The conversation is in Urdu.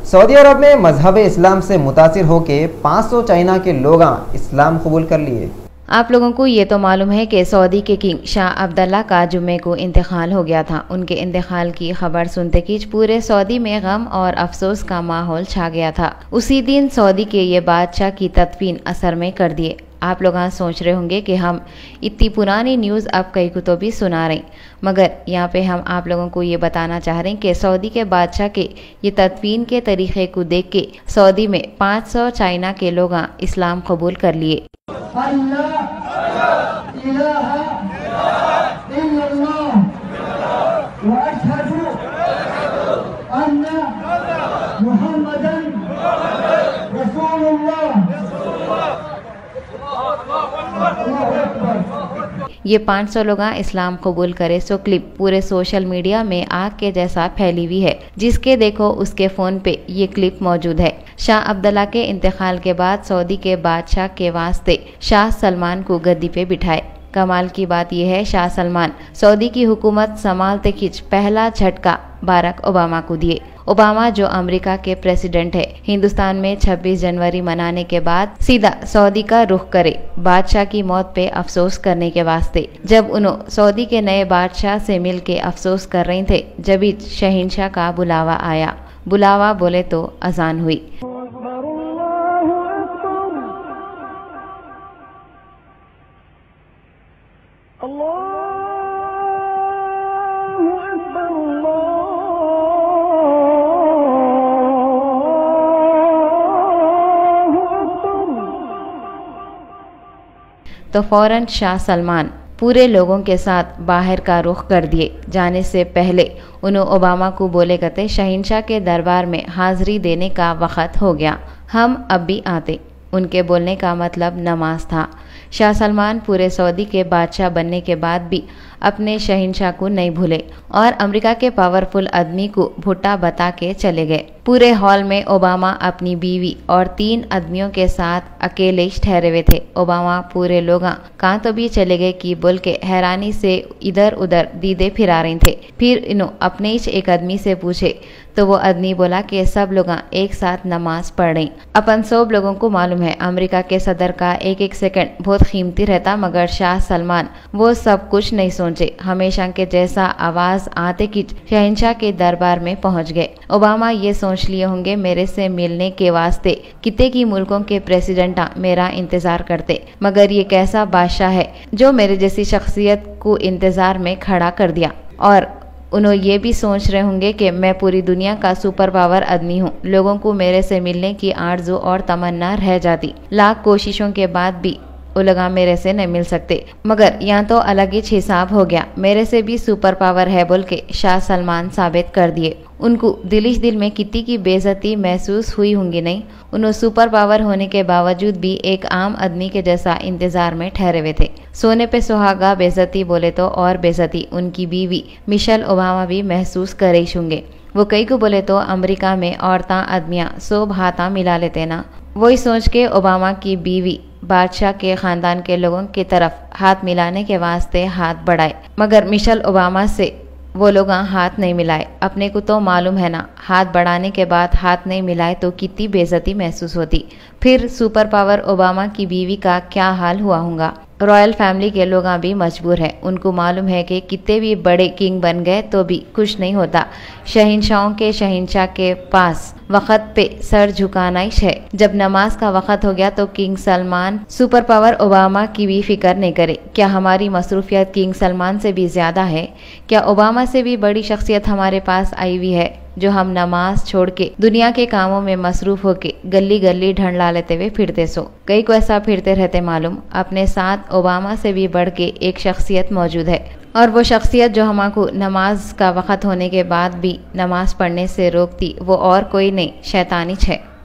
سعودی عرب میں مذہب اسلام سے متاثر ہو کے 500 چائنا کے لوگ اسلام قبول کر لیے۔ آپ لوگوں کو یہ تو معلوم ہے کہ سعودی کے کنگ شاہ عبداللہ کا جمعے کو انتقال ہو گیا تھا۔ ان کے انتقال کی خبر سنتے ہی پورے سعودی میں غم اور افسوس کا ماحول چھا گیا تھا۔ اسی دن سعودی کے یہ بادشاہ کی تدفین اثر میں کر دیے۔ آپ لوگ سوچ رہے ہوں گے کہ ہم اتنی پرانی نیوز اب کئی کو تو بھی سنا رہے ہیں، مگر یہاں پہ ہم آپ لوگوں کو یہ بتانا چاہ رہے ہیں کہ سعودی کے بادشاہ کے یہ تدفین کے طریقے کو دیکھ کے سعودی میں 500 چائنا کے لوگ اسلام قبول کر لیے۔ یہ 500 لوگ اسلام قبول کرے سو کلپ پورے سوشل میڈیا میں آگ کے جیسا پھیلی ہوئی ہے، جس کے دیکھو اس کے فون پہ یہ کلپ موجود ہے۔ شاہ عبداللہ کے انتقال کے بعد سعودی کے بادشاہ کے واسطے شاہ سلمان کو گدی پہ بٹھائے۔ کمال کی بات یہ ہے شاہ سلمان سعودی کی حکومت سنبھالتے کھچ پہلا جھٹکا باراک اوباما کو دیے۔ اوباما جو امریکہ کے پریزیڈنٹ ہے، ہندوستان میں 26 جنوری منانے کے بعد سیدھا سعودی کا رخ کرے بادشاہ کی موت پہ افسوس کرنے کے واسطے۔ جب انہوں سعودی کے نئے بادشاہ سے مل کے افسوس کر رہے تھے، جبھی شہنشاہ کا بلاوا آیا۔ بلاوا بولے تو اذان ہوئی۔ تو فوراً شاہ سلمان پورے لوگوں کے ساتھ باہر کا رخ کر دیے۔ جانے سے پہلے انہوں اوباما کو بولے کہتے شہنشاہ کے دربار میں حاضری دینے کا وقت ہو گیا، ہم اب بھی آتے۔ ان کے بولنے کا مطلب نماز تھا۔ شاہ سلمان پورے سعودی کے بادشاہ بننے کے بعد بھی اپنے شہنشاہ کو نہیں بھولے اور امریکہ کے پاورفل آدمی کو بھٹا بتا کے چلے گئے۔ پورے ہال میں اوباما اپنی بیوی اور 3 آدمیوں کے ساتھ اکیلے ٹھہرے ہوئے تھے۔ اوباما پورے لوگ کہاں تو بھی چلے گئے کہ بول کے حیرانی سے ادھر ادھر دیدے پھرا رہے تھے۔ پھر انہوں اپنے ہی ایک آدمی سے پوچھے تو وہ آدمی بولا کہ سب لوگ ایک ساتھ نماز پڑھ رہے۔ اپن سب لوگوں کو معلوم ہے امریکہ کے صدر کا ایک ایک سیکنڈ بہت قیمتی رہتا، مگر شاہ سلمان وہ سب کچھ نہیں سوچے، ہمیشہ کے جیسا آواز آتے کی شہنشاہ کے دربار میں پہنچ گئے۔ اوباما یہ سوچ لیے ہوں گے میرے سے ملنے کے واسطے کتے کی ملکوں کے پریزیڈنٹ میرا انتظار کرتے، مگر یہ کیسا بادشاہ ہے جو میرے جیسی شخصیت کو انتظار میں کھڑا کر دیا۔ اور انہوں یہ بھی سوچ رہے ہوں گے کہ میں پوری دنیا کا سپر پاور آدمی ہوں، لوگوں کو میرے سے ملنے کی آرزو اور تمنا رہ جاتی، لاکھ کوششوں کے بعد بھی وہ لوگ میرے سے نہیں مل سکتے، مگر یہاں تو الگ ہی حساب ہو گیا، میرے سے بھی سپر پاور ہے بول کے شاہ سلمان ثابت کر دیے۔ ان کو دل میں کتی کی بے عزتی محسوس ہوئی ہوں گی نہیں، انہوں سپر پاور ہونے کے باوجود بھی ایک عام آدمی کے جیسا انتظار میں ٹھہرے ہوئے تھے۔ سونے پہ سہاگا بے عزتی بولے تو اور بے عزتی ان کی بیوی مشیل اوباما بھی محسوس کرے ہوں گے۔ وہ کئی کو بولے تو امریکہ میں عورتاں آدمیاں سب ہاتھاں ملا لیتے نا، وہی سوچ کے اوباما کی بیوی بادشاہ کے خاندان کے لوگوں کی طرف ہاتھ ملانے کے واسطے ہاتھ بڑھائے، مگر مشیل اوباما سے وہ لوگ ہاتھ نہیں ملائے۔ اپنے کو تو معلوم ہے نا، ہاتھ بڑھانے کے بعد ہاتھ نہیں ملائے تو کتنی بے عزتی محسوس ہوتی۔ پھر سپر پاور اوباما کی بیوی کا کیا حال ہوا ہوگا۔ رائل فیملی کے لوگ بھی مجبور ہیں، ان کو معلوم ہے کہ کتنے بھی بڑے کنگ بن گئے تو بھی کچھ نہیں ہوتا، شہنشاہوں کے شہنشاہ کے پاس وقت پہ سر جھکانا ہی ہے۔ جب نماز کا وقت ہو گیا تو king Salman super power Obama کی بھی فکر نہیں کرے۔ کیا ہماری مصروفیت کنگ سلمان سے بھی زیادہ ہے؟ کیا اوباما سے بھی بڑی شخصیت ہمارے پاس آئی ہوئی ہے جو ہم نماز چھوڑ کے دنیا کے کاموں میں مصروف ہو کے گلی گلی ڈھنڈلا لیتے ہوئے پھرتے سو؟ کئی کو ایسا پھرتے رہتے معلوم، اپنے ساتھ اوباما سے بھی بڑھ کے ایک شخصیت موجود ہے، اور وہ شخصیت جو ہما کو نماز کا وقت ہونے کے بعد بھی نماز پڑھنے سے روکتی وہ اور کوئی نہیں، شیطانی ہے۔